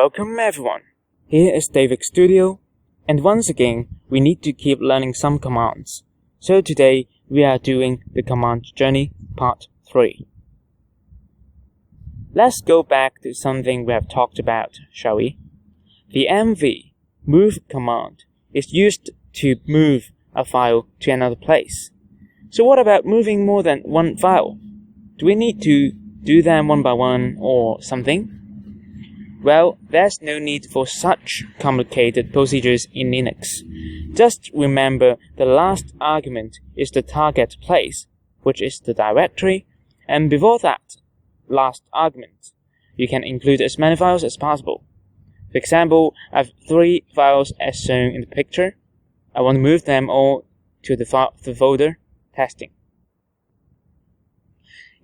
Welcome everyone, here is DavixStudio, and once again we need to keep learning some commands. So today we are doing the command journey part 3. Let's go back to something we have talked about, shall we? The mv move command is used to move a file to another place. So what about moving more than one file? Do we need to do them one by one or something? Well, there's no need for such complicated procedures in Linux. Just remember the last argument is the target place, which is the directory, and before that last argument, you can include as many files as possible. For example, I have 3 files as shown in the picture. I want to move them all to the folder testing.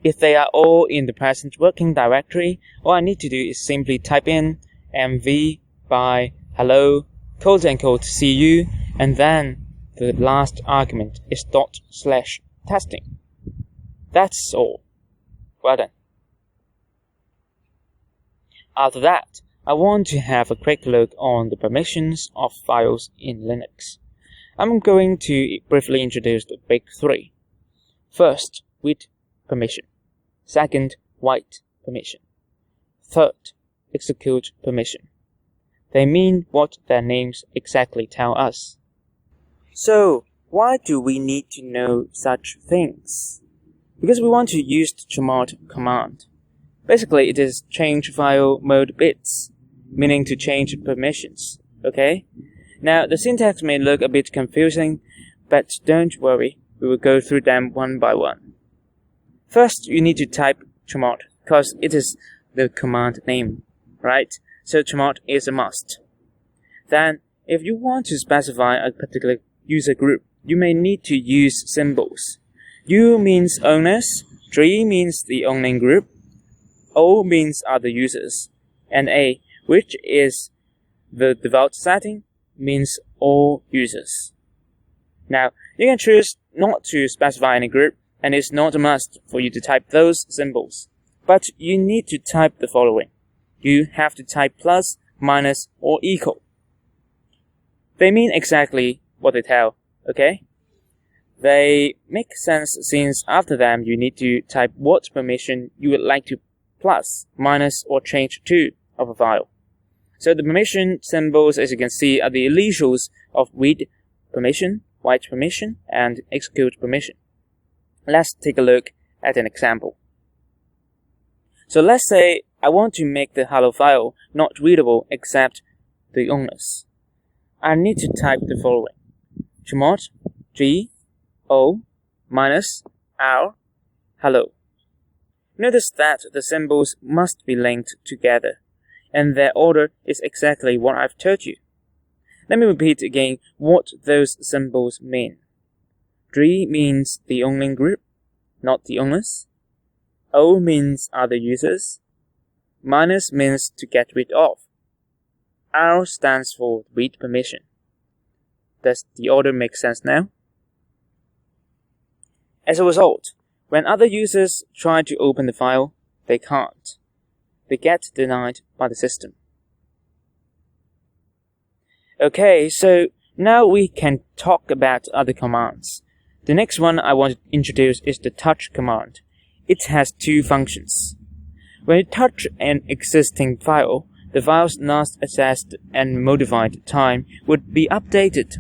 If they are all in the present working directory, all I need to do is simply type in mv by hello ;cu, and then the last argument is /testing. That's all. Well done. After that, I want to have a quick look on the permissions of files in Linux. I'm going to briefly introduce the big 3. First, read permission. Second, write permission. Third, execute permission. They mean what their names exactly tell us. So, why do we need to know such things? Because we want to use the chmod command. Basically, it is change file mode bits, meaning to change permissions, okay? Now, the syntax may look a bit confusing, but don't worry, we will go through them one by one. First, you need to type chmod, because it is the command name, right? So chmod is a must. Then, if you want to specify a particular user group, you may need to use symbols. U means owners, G means the owning group, O means other users, and A, which is the default setting, means all users. Now, you can choose not to specify any group, and it's not a must for you to type those symbols. But you need to type the following. You have to type plus, minus, or equal. They mean exactly what they tell, okay? They make sense since after them you need to type what permission you would like to plus, minus, or change to of a file. So the permission symbols, as you can see, are the initials of read permission, write permission, and execute permission. Let's take a look at an example. So let's say I want to make the hello file not readable except the owners. I need to type the following. chmod g o minus r hello. Notice that the symbols must be linked together, and their order is exactly what I've told you. Let me repeat again what those symbols mean. G means the owning group, not the owners. O means other users. Minus means to get rid of. R stands for read permission. Does the order make sense now? As a result, when other users try to open the file, they can't. They get denied by the system. Okay, so now we can talk about other commands. The next one I want to introduce is the touch command. It has 2 functions. When you touch an existing file, the file's last accessed and modified time would be updated.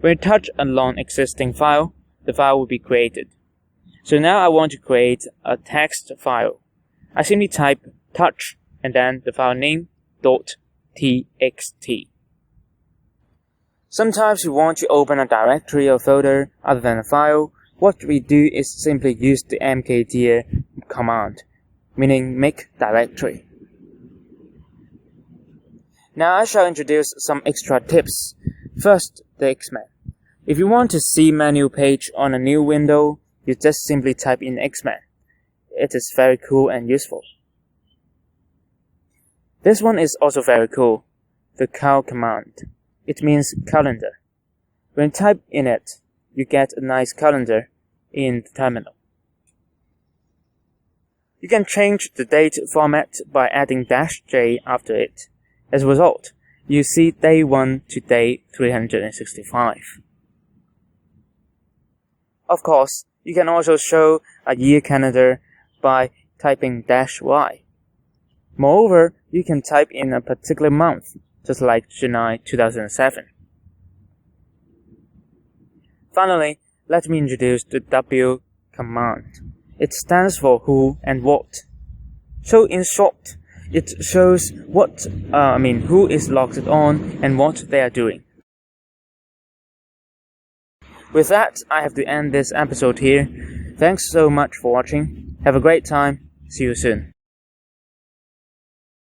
When you touch a non-existing file, the file will be created. So now I want to create a text file. I simply type touch and then the file name .txt. Sometimes you want to open a directory or folder other than a file. What we do is simply use the mkdir command, meaning make directory. Now I shall introduce some extra tips. First, the Xmen. If you want to see menu page on a new window, you just simply type in Xmen. It is very cool and useful. This one is also very cool, the cal command. It means calendar. When you type in it, you get a nice calendar in the terminal. You can change the date format by adding -j after it. As a result, you see day 1 to day 365. Of course, you can also show a year calendar by typing -y. Moreover, you can type in a particular month, just like July 2007. Finally, let me introduce the W command. It stands for who and what. So in short, it shows who is logged on and what they are doing. With that, I have to end this episode here. Thanks so much for watching. Have a great time. See you soon.